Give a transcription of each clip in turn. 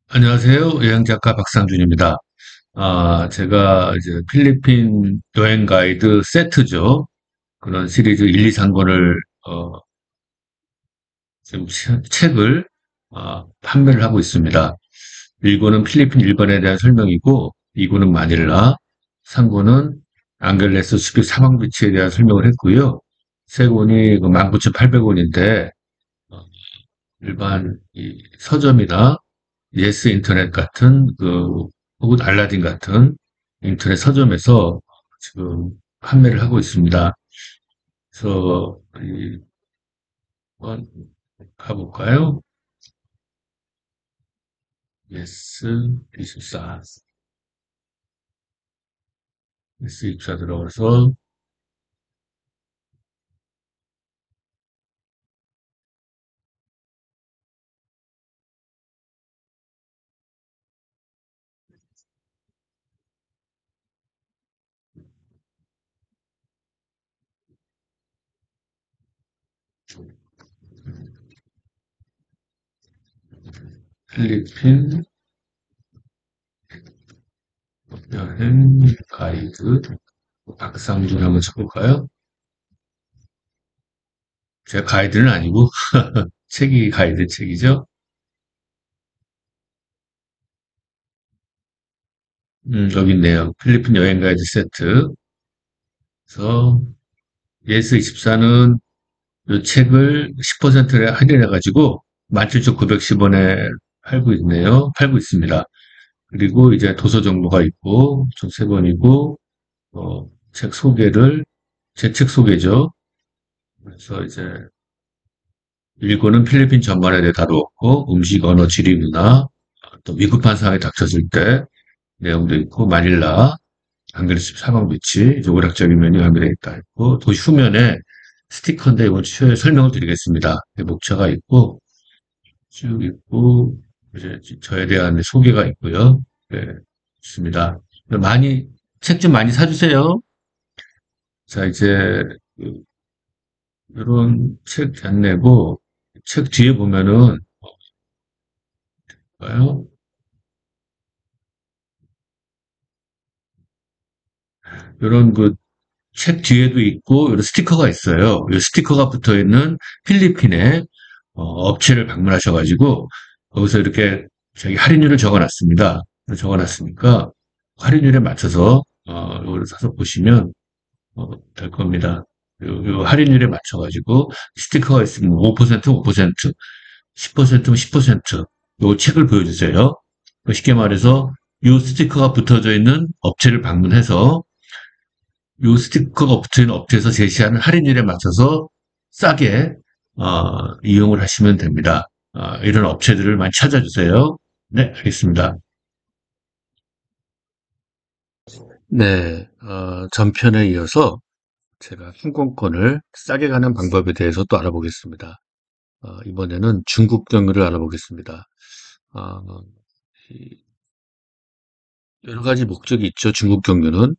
안녕하세요. 여행 작가 박상준입니다. 제가 이제 필리핀 여행 가이드 세트죠. 그런 시리즈 1, 2, 3권을 지금 책을 판매를 하고 있습니다. 1권은 필리핀 일반에 대한 설명이고, 2권은 마닐라, 3권은 앙겔레스 숲이 사막 비치에 대한 설명을 했고요. 3권이 19,800원인데 일반 이 서점이나 예스 인터넷 같은 혹은 알라딘 같은 인터넷 서점에서 지금 판매를 하고 있습니다. 그래서 한번 가볼까요? 예스 24, 예스 24 들어가서 필리핀 여행 가이드 박상준 한번 쳐볼까요? 제가 가이드는 아니고 책이 가이드 책이죠. 여기 있네요. 필리핀 여행 가이드 세트. 그래서 예스 24는 이 책을 10%를 할인해가지고 17,910원에 팔고 있습니다. 그리고 이제 도서 정보가 있고, 총 3권이고, 책 소개를, 제 책 소개죠. 그래서 이제 1권은 필리핀 전반에 대해 다루었고, 음식, 언어, 지리, 문화, 또 위급한 상황이 닥쳤을 때 내용도 있고, 마닐라, 안그리스 사막 비치, 이제 오락적인 면이 함유되어 있다 했고, 도시 후면에 스티커인데 이번 주에 설명을 드리겠습니다. 목차가 있고, 쭉 있고, 이제 저에 대한 소개가 있고요. 네, 있습니다. 많이, 책 좀 많이 사주세요. 자, 이제, 이런 책 안내고, 책 뒤에 보면은, 봐요. 이런 책 뒤에도 있고, 이런 스티커가 있어요. 이 스티커가 붙어 있는 필리핀의 업체를 방문하셔가지고, 거기서 이렇게 자기 할인율을 적어놨습니다. 적어놨으니까, 할인율에 맞춰서, 이걸 사서 보시면, 될 겁니다. 요 할인율에 맞춰가지고 스티커가 있으면 5%, 5%, 10%면 10%, 요 책을 보여주세요. 쉽게 말해서 요 스티커가 붙어져 있는 업체를 방문해서 요 스티커가 붙어 있는 업체에서 제시하는 할인율에 맞춰서 싸게 이용을 하시면 됩니다. 이런 업체들을 많이 찾아주세요. 네, 알겠습니다. 네, 전편에 이어서 제가 항공권을 싸게 가는 방법에 대해서 또 알아보겠습니다. 이번에는 중국 경유를 알아보겠습니다. 어, 여러 가지 목적이 있죠. 중국 경유는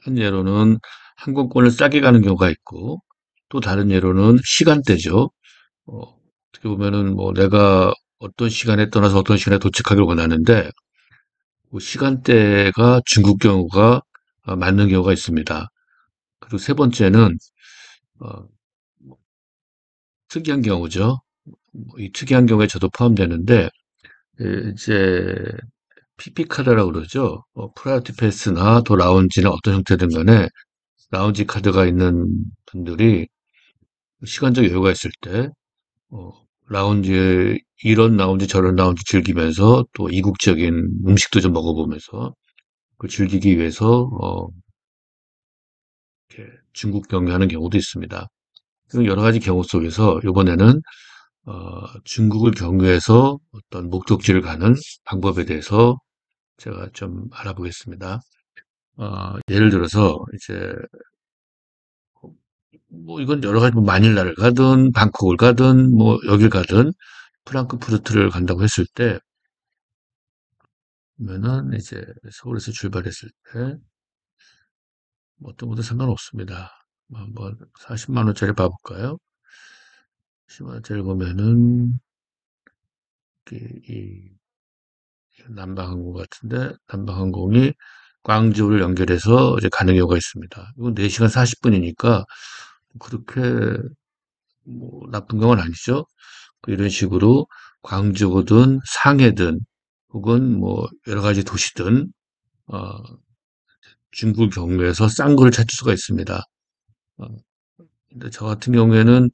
한 예로는 항공권을 싸게 가는 경우가 있고, 또 다른 예로는 시간대죠. 어떻게 보면은 뭐 내가 어떤 시간에 떠나서 어떤 시간에 도착하길 원하는데, 그 시간대가 중국 경우가 맞는 경우가 있습니다. 그리고 세 번째는 어, 특이한 경우죠. 이 특이한 경우에 저도 포함되는데, 이제 PP카드라고 그러죠. 프라이어티 패스나 더 라운지나 어떤 형태든 간에 라운지 카드가 있는 분들이 시간적 여유가 있을 때 어, 라운지 이런 라운지 저런 라운지 즐기면서 또 이국적인 음식도 좀 먹어보면서 그 즐기기 위해서 이렇게 중국 경유하는 경우도 있습니다. 여러 가지 경우 속에서 이번에는 중국을 경유해서 어떤 목적지를 가는 방법에 대해서 제가 좀 알아보겠습니다. 예를 들어서 이제 뭐 이건 여러 가지 뭐 마닐라를 가든 방콕을 가든 뭐 여길 가든 프랑크푸르트를 간다고 했을 때 그러면은 이제 서울에서 출발했을 때 뭐 어떤 것도 상관없습니다. 한번 40만 원짜리 봐볼까요? 심화제를 보면은 이 남방항공 같은데 남방항공이 광주를 연결해서 이제 가는 경우가 있습니다. 이건 4시간 40분이니까 그렇게 뭐 나쁜 건 아니죠. 이런 식으로 광주든 상해든 혹은 뭐 여러 가지 도시든 어, 중국 경로에서 싼 거를 찾을 수가 있습니다. 어, 근데 저 같은 경우에는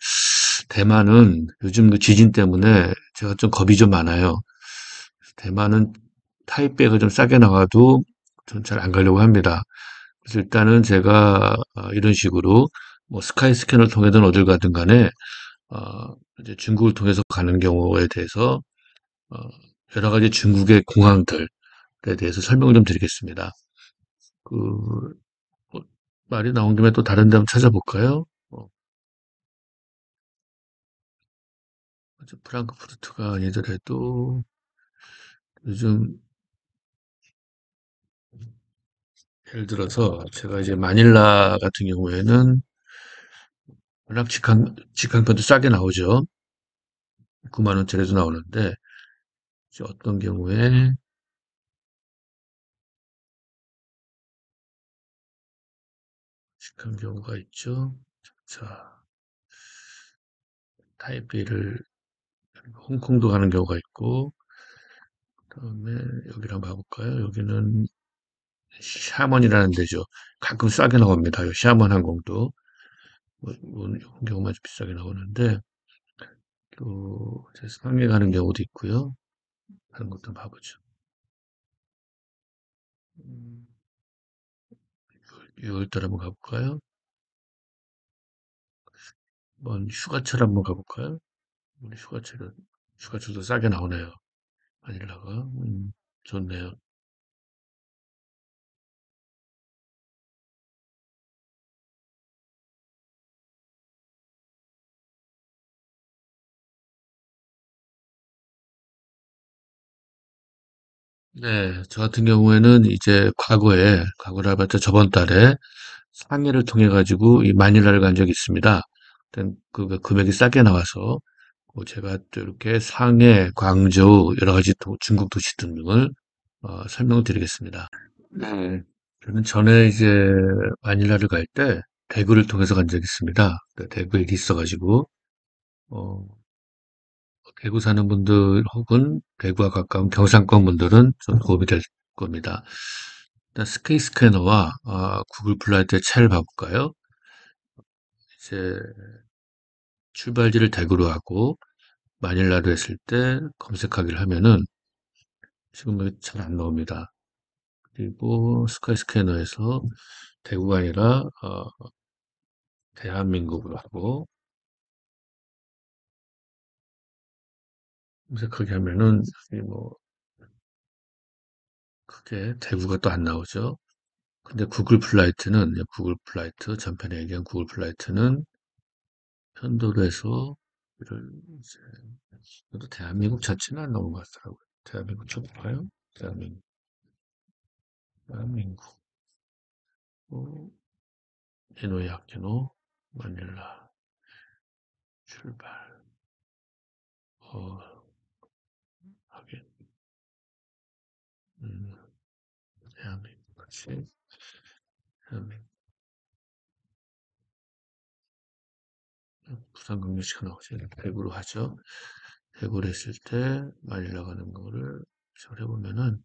대만은 요즘 그 지진 때문에 제가 좀 겁이 좀 많아요. 대만은 타이베이가 좀 싸게 나가도 전 잘 안 가려고 합니다. 그래서 일단은 제가 이런 식으로 뭐 스카이 스캐너를 통해든 어딜 가든 간에 이제 중국을 통해서 가는 경우에 대해서 어, 여러 가지 중국의 공항들에 대해서 설명을 좀 드리겠습니다. 그 뭐, 말이 나온 김에 또 다른 데 한번 찾아볼까요? 프랑크푸르트가 아니더라도 요즘 예를 들어서 제가 이제 마닐라 같은 경우에는 워낙 직항편도 싸게 나오죠. 9만 원짜리도 나오는데 이제 어떤 경우에 직항 경우가 있죠. 자, 타이베이를 홍콩도 가는 경우가 있고 그다음에 여기를 한번 봐볼까요? 여기는 샤먼이라는 데죠. 가끔 싸게 나옵니다. 샤먼 항공도 뭐 이런 경우만 좀 비싸게 나오는데 또 이제 상해 가는 경우도 있고요. 다른 것도 봐보죠. 6월달 한번 가볼까요? 한번 휴가철 한번 가볼까요? 우리 휴가철도 싸게 나오네요. 마닐라가. 좋네요. 네, 저 같은 경우에는 이제 과거를 해봤자 저번 달에 상해를 통해 가지고 이 마닐라를 간 적이 있습니다. 일단 그 금액이 싸게 나와서 뭐 제가 또 이렇게 상해, 광저우 여러 가지 중국 도시 등등을 설명을 드리겠습니다. 네, 저는 전에 이제 마닐라를 갈 때 대구를 통해서 간 적이 있습니다. 대구에 일이 있어가지고 어, 대구 사는 분들 혹은 대구와 가까운 경상권 분들은 좀 도움이 될 겁니다. 일단 스케이 스캐너와 구글 플라이트의 차이를 봐볼까요? 이제 출발지를 대구로 하고 마닐라로 했을 때 검색하기를 하면은 지금 잘 안 나옵니다. 그리고 스카이 스캐너에서 대구가 아니라 대한민국으로 하고 검색하게 하면은 뭐 크게 대구가 또 안 나오죠. 근데 구글 플라이트 전편에 얘기한 구글 플라이트는 편도로 해서 이를 이제 그래도 대한민국 자체는 안 나온 것 같더라고요. 대한민국 쳐볼까요? 대한민국, 대한민국, 이노야키노 마닐라, 출발, 어, 하긴, 음, 대한민국, 그치? 대한민국, 부산 경유시가 나오지. 대구로 하죠. 대구를 했을 때 마닐라 가는 거를 해보면은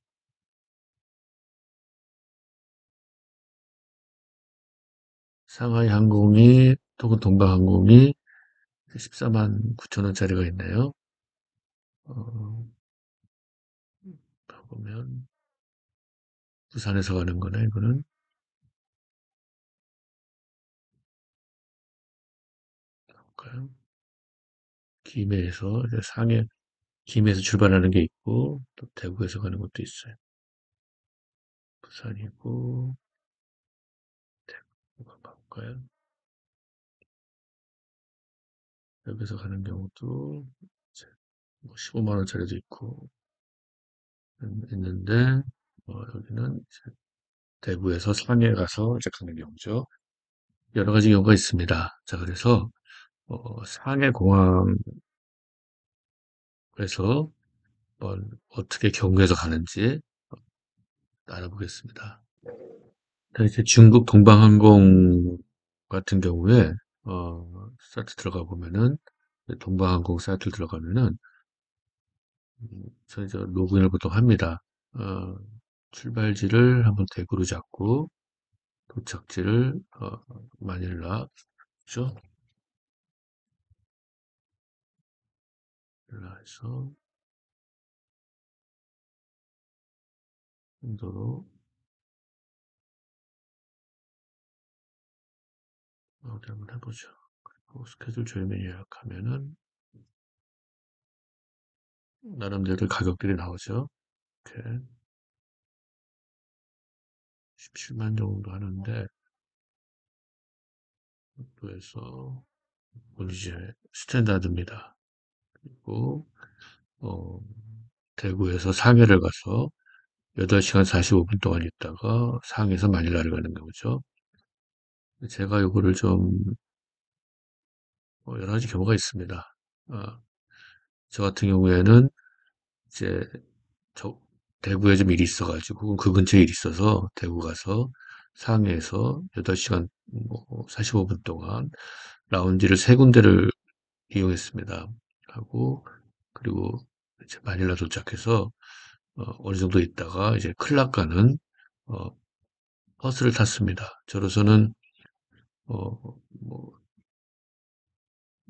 상하이 항공이 또는 동방항공이 14만 9천 원짜리가 있네요. 어, 보면 부산에서 가는 거네, 이거는. 볼까요? 김해에서 이제 김해에서 출발하는 게 있고 또 대구에서 가는 것도 있어요. 부산이고 대구 한번 볼까요? 여기서 가는 경우도 이제 뭐 15만 원짜리도 있고 있는데 여기는 이제 대구에서 상해 가서 이제 가는 경우죠. 여러 가지 경우가 있습니다. 자, 그래서 상해공항에서 어떻게 경유해서 가는지 알아보겠습니다. 이제 중국 동방항공 같은 경우에 사이트 들어가 보면은 동방항공 사이트 들어가면은 저희 저 로그인을 보통 합니다. 어, 출발지를 한번 대구로 잡고 도착지를 마닐라 죠 마닐라에서 인도로 어디 한번 해보죠. 그리고 스케줄 조이면 예약하면은 나름대로 가격들이 나오죠. 이렇게 17만 정도 하는데 또해서 이건 이제 스탠다드입니다. 그리고 어, 대구에서 상해를 가서 8시간 45분 동안 있다가 상해에서 마닐라를 가는 거죠. 제가 요거를 좀 여러 가지 경우가 있습니다. 어, 저 같은 경우에는 이제 저 대구에 좀 일이 있어가지고 그 근처에 일이 있어서 대구 가서 상해에서 8시간 45분 동안 라운지를 세 군데를 이용했습니다. 하고 그리고 이제 마닐라 도착해서 어느 정도 있다가 이제 클락 가는 어, 버스를 탔습니다. 저로서는 뭐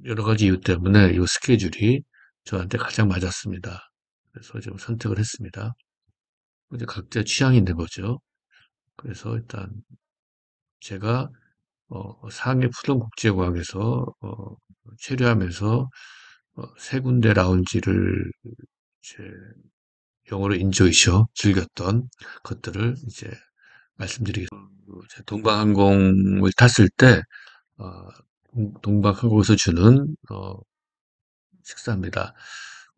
여러 가지 이유 때문에 이 스케줄이 저한테 가장 맞았습니다. 그래서 좀 선택을 했습니다. 이제 각자 취향이 있는 거죠. 그래서 일단 제가 상해 푸동국제공항에서 체류하면서 세 군데 라운지를 이제 영어로 인조이셔 즐겼던 것들을 이제 말씀드리겠습니다. 동방항공을 탔을 때 어, 동방항공에서 주는 식사입니다.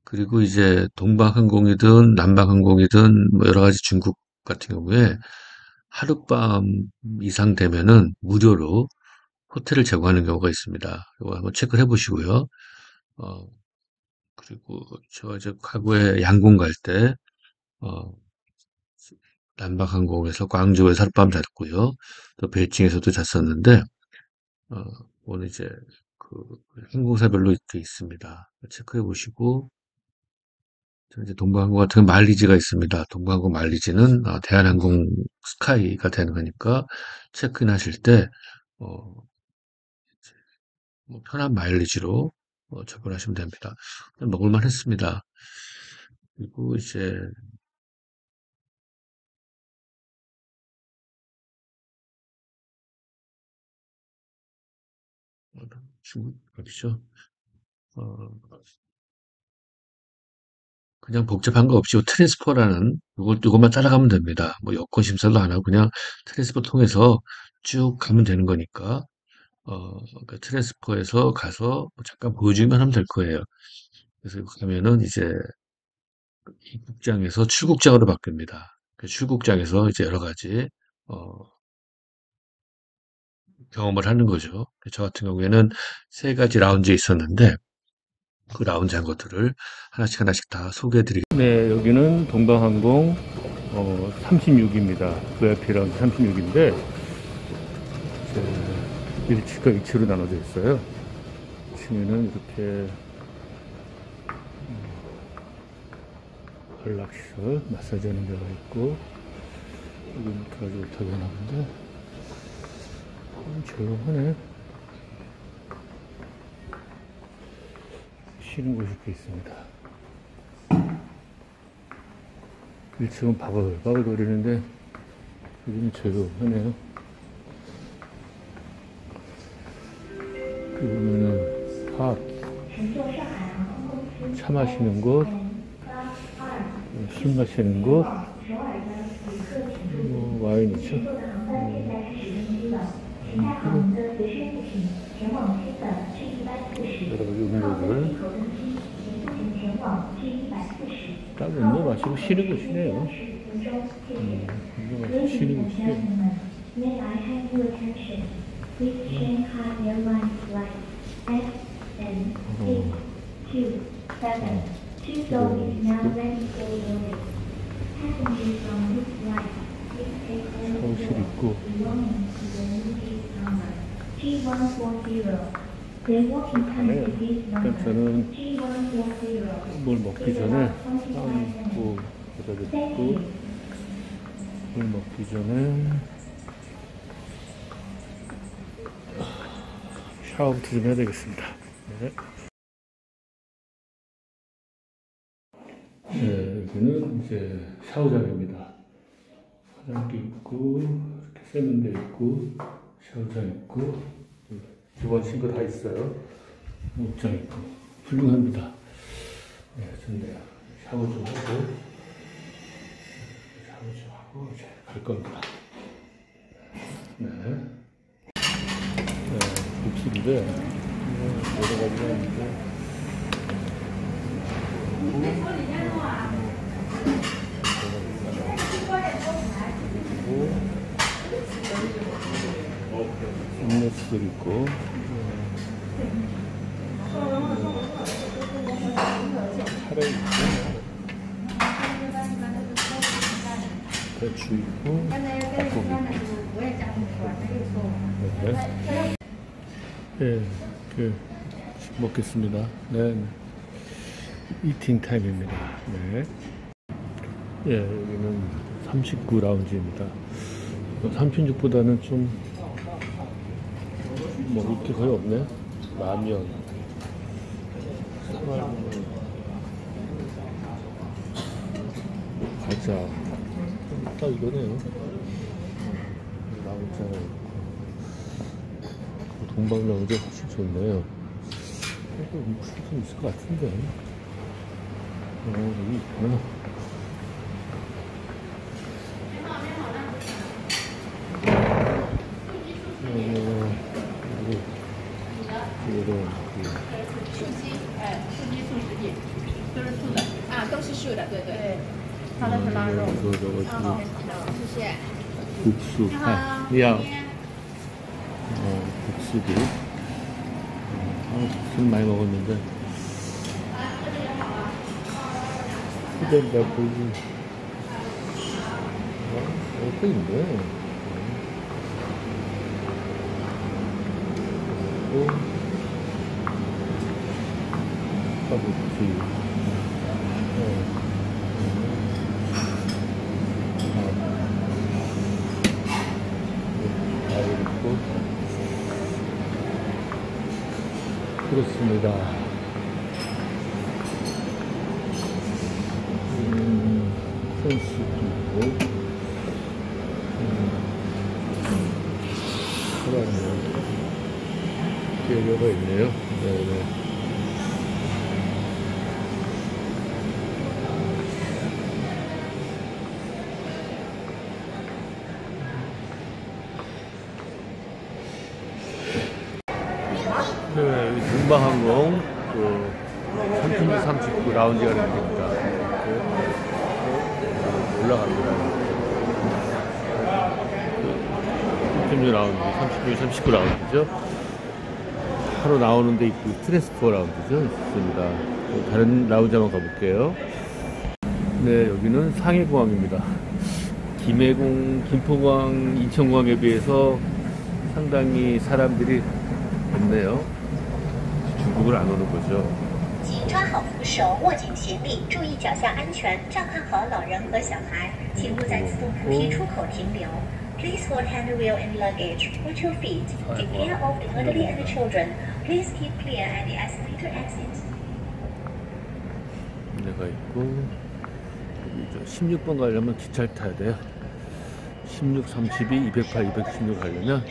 그리고 이제 동방항공이든 남방항공이든 뭐 여러 가지 중국 같은 경우에 하룻밤 이상 되면은 무료로 호텔을 제공하는 경우가 있습니다. 이거 한번 체크를 해보시고요. 어, 그리고 제가 이제 과거에 양궁 갈 때, 어, 남방항공에서 광주에서 하룻밤 잤고요. 또 베이징에서도 잤었는데, 어, 오늘 이제 그 항공사별로 이렇게 있습니다. 체크해 보시고, 이제 동방항공 같은 마일리지가 있습니다. 동방항공 마일리지는 대한항공 스카이가 되는 거니까 체크인 하실 때, 어, 뭐 편한 마일리지로 처분하시면 됩니다. 먹을만 했습니다. 그리고 이제 중국 어디죠? 어, 그냥 복잡한 거 없이 트랜스퍼라는 이것만 따라가면 됩니다. 뭐 여권 심사도 안 하고 그냥 트랜스퍼 통해서 쭉 가면 되는 거니까 그 트랜스퍼에서 가서 뭐 잠깐 보여주기만 하면 될 거예요. 그래서 가면은 이제 입국장에서 출국장으로 바뀝니다. 그 출국장에서 이제 여러 가지 어, 경험을 하는 거죠. 저 같은 경우에는 세 가지 라운지에 있었는데 그 라운지 한 것들을 하나씩 하나씩 다 소개해 드리겠습니다. 네, 여기는 동방항공 36입니다. VIP 라운지 36인데 1층과 2층으로 나눠져 있어요. 2층에는 이렇게 관락시설, 마사지 하는 데가 있고 여기는 들어가지 못하게 하나 본데 조용하네. 쉬는 곳이 이렇게 있습니다. 1층은 바글바글거리는데 여기는 조용하네요. 여기 보면은 팝, 차 마시는 곳, 술 마시는 곳, 와인 있죠. 여러 가지 음료들 딱 음료 마시고 쉬는 곳이네요. 음료 마시고 쉬는 곳이네요. 샤워실 있고 일단 저는 뭘 먹기 전에 샤워 갖다 듣고 물 먹기 전에 샤워부터 좀 해야 되겠습니다. 네. 네, 여기는 이제 샤워장입니다. 화장기 있고, 이렇게 세면대 있고, 샤워장 있고, 기본 싱크 다 있어요. 옷장 있고, 훌륭합니다. 네, 좋네요. 샤워 좀 하고, 이제 갈 겁니다. 네. 네, 욕실인데, 여러 가지가 있는데, 인넷들 있고 카레 있고 배추 있고 닭고기 네, 먹겠습니다. 네, 이팅 타임입니다. 네. 예, 여기는 39 라운지입니다. 36보다는 좀 먹을 게 거의 없네. 라면, 사발면, 과자. 딱 이거네요. 라운지가 있고. 동방 라운지 훨씬 좋네요. 이거 좀 있을 것 같은데. 여기 있구나. 국수. 야. 국수도. 국수는 많이 먹었는데. 후대가 보이지. 또 있네. 카부치. 그렇습니다. 선수도 있고, 여기가 있네요. 네네. 네, 여기 동방항공 그 39 라운지가 됩니다. 올라갑니다. 36 라운지, 39 라운지죠. 하루 나오는 데 있고 트랜스포 라운지죠. 있습니다. 다른 라운지 한번 가볼게요. 네, 여기는 상해공항입니다. 김해공, 김포공항, 인천공항에 비해서 상당히 사람들이 없네요. 중국을 안 오는 거죠. 请抓好扶手，握紧行李，注意脚下安全，照看好老人和小孩。请勿在自动扶梯出口停留。Please hold handrail and luggage. Watch your feet. Take care of the elderly and the children. Please keep clear at the escalator exit. 내가 있고 여기 16번 가려면 기차를 타야 돼요. 16, 32, 208, 216 가려면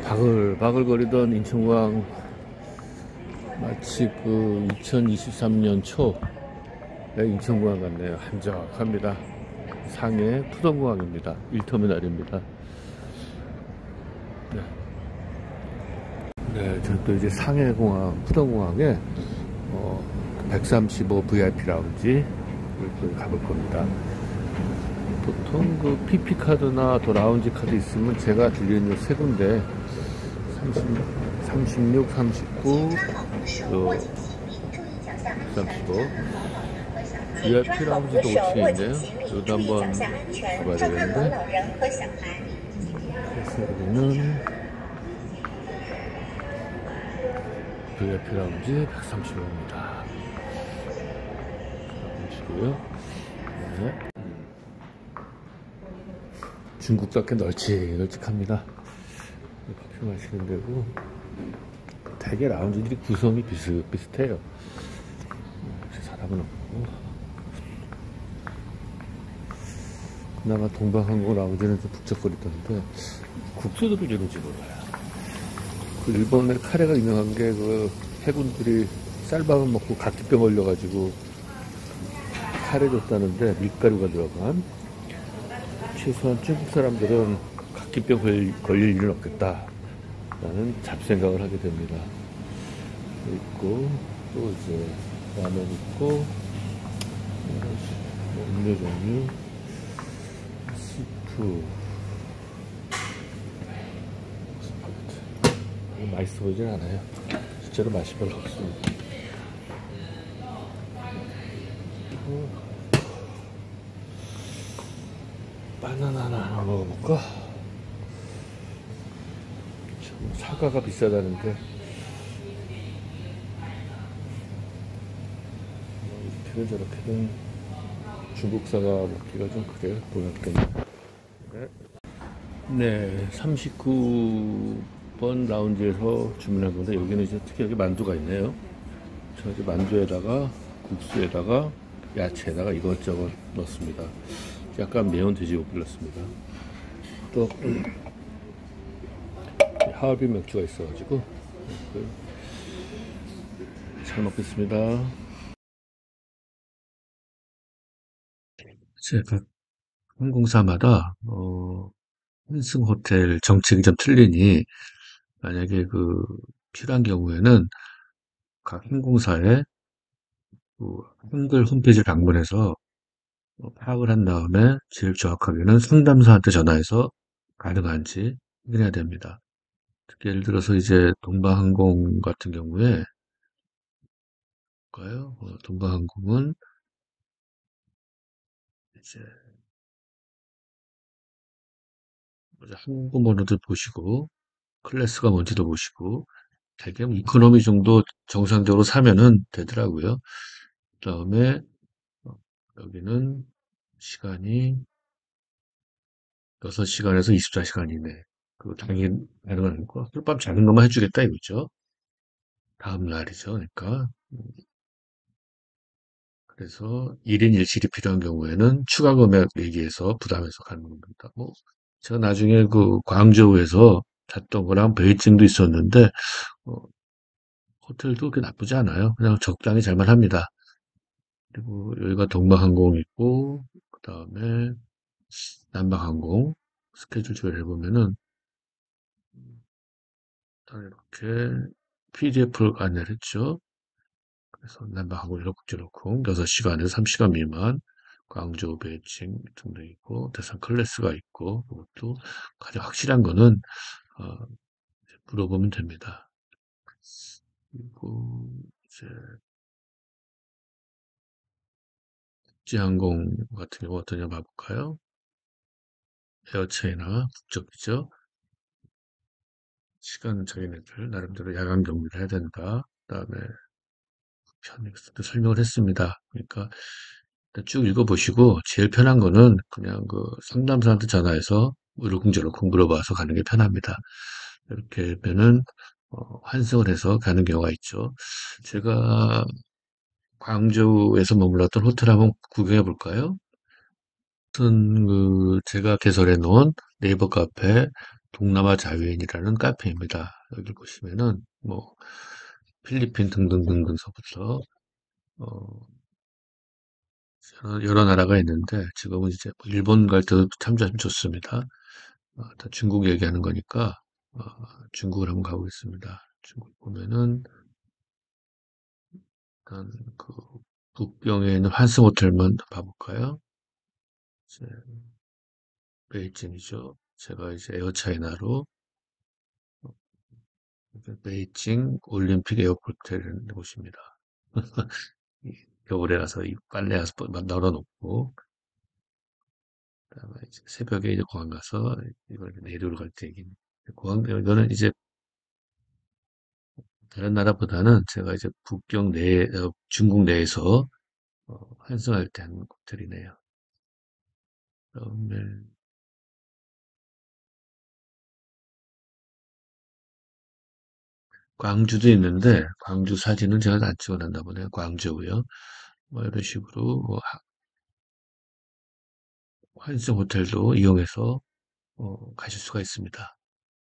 바글바글거리던 인천공항 마치 그 2023년 초에 인천공항 같네요. 한적합니다. 상해 푸던공항입니다. 1터미널입니다. 네. 네, 저 또 이제 상해공항, 푸던공항에 135 VIP 라운지 또 가볼 겁니다. 보통 그 PP 카드나 또 라운지 카드 있으면 제가 들리는 세 군데 36, 39, 手，握紧行李，注意脚下安全，照 130호 看好老人和小孩。请 VIP 穿好 라운지도 扶手，握紧 5층인데요. 行李， 여기도 注意脚 한번 下安全， 가봐야 照看好 되겠는데. 老人和小孩。 그래서 여기는 VIP 라운지 130호입니다. 보시고요. 네. 중국답게 널찍널찍합니다. 커피 마시는 데고 되게 라운지들이 구성이 비슷비슷해요. 역시 사람은 없고, 그나마 동방항공 라운지는 좀 북적거리던데 국수도 이런지 몰라요. 그 일본의 카레가 유명한 게 그 해군들이 쌀밥을 먹고 각기병 걸려가지고 카레 줬다는데 밀가루가 들어간, 최소한 중국 사람들은 각기병 걸릴 일은 없겠다 라는 잡생각을 하게 됩니다. 있고, 또 이제 라면 있고, 음료 종류, 스프, 스파게티. 맛있어 보이진 않아요. 실제로 맛이 별로 없습니다. 그리고 바나나 하나 먹어볼까? 참 사과가 비싸다는데 이렇게는 저렇게는 중국 사과 먹기가 좀 그래요. 보였겠네. 네, 39번 라운지에서 주문한 건데, 여기는 이제 특이하게 만두가 있네요. 저 이제 만두에다가 국수에다가 야채에다가 이것저것 넣습니다. 약간 매운 돼지고기를 넣습니다. 또 하얼빈 맥주가 있어가지고 잘 먹겠습니다. 제가 항공사마다 환승 호텔 정책이 좀 틀리니, 만약에 필요한 경우에는 각 항공사의 그 한글 홈페이지를 방문해서 파악을 한 다음에 제일 정확하게는 상담사한테 전화해서 가능한지 확인해야 됩니다. 특히 예를 들어서 이제 동방항공 같은 경우에 동방항공은 이제 항공번호도 보시고 클래스가 뭔지도 보시고, 대개 이코노미 정도 정상적으로 사면은 되더라고요. 그다음에 여기는 시간이 6시간에서 24시간 이내. 당일 가능한 거. 하룻밤 자는 것만 해주겠다 이거죠. 다음 날이죠. 그러니까. 그래서 1인 1실이 필요한 경우에는 추가 금액 얘기해서 부담해서 가는 겁니다. 제가 나중에 광저우에서 잤던 거랑 베이징도 있었는데, 어, 호텔도 그렇게 나쁘지 않아요. 그냥 적당히 잘만 합니다. 그리고 여기가 동방항공 있고, 그 다음에 남방항공 스케줄 조회해보면은, 이렇게 PDF를 안내를 했죠. 그래서 남방항공 국제로콩 6시간에서 3시간 미만, 광저우, 베이징 등등 있고, 대상 클래스가 있고, 그것도 가장 확실한 거는 물어보면 됩니다. 그리고 이제 국제항공 같은 경우 어떠냐 봐볼까요? 에어차이나 국적이죠. 시간 자기네들 나름대로 야간 경비를 해야 된다. 그다음에 편익도 설명을 했습니다. 그러니까 일단 쭉 읽어보시고 제일 편한 거는 그냥 상담사한테 전화해서 우르궁저르궁 물어봐서 가는 게 편합니다. 이렇게 하면은 환승을 해서 가는 경우가 있죠. 제가 광저우에서 머물렀던 호텔 한번 구경해 볼까요? 제가 개설해 놓은 네이버 카페 동남아 자유인이라는 카페입니다. 여기 보시면은 필리핀 등등등등서부터 어, 여러 나라가 있는데, 지금은 이제 일본 갈 때도 참조하면 좋습니다. 다 중국 얘기하는 거니까 어, 중국을 한번 가보겠습니다. 중국 보면은 일단 북경에 있는 환승 호텔만 봐볼까요? 이제 베이징이죠. 제가 이제 에어차이나로 베이징 올림픽 에어포트라는 곳입니다. 겨울에 가서 이 빨래 가서 널어놓고, 그다음에 이제 새벽에 이제 공항 가서 이걸 내려올 갈 때 얘기는. 이거는 이제 다른 나라보다는 제가 이제 국경 중국 내에서 환승할 때 한 호텔이네요. 그다음에 광주도 있는데 광주 사진은 제가 안 찍어놨나 보네요. 광주고요. 뭐 이런 식으로 뭐 환승 호텔도 이용해서 가실 수가 있습니다.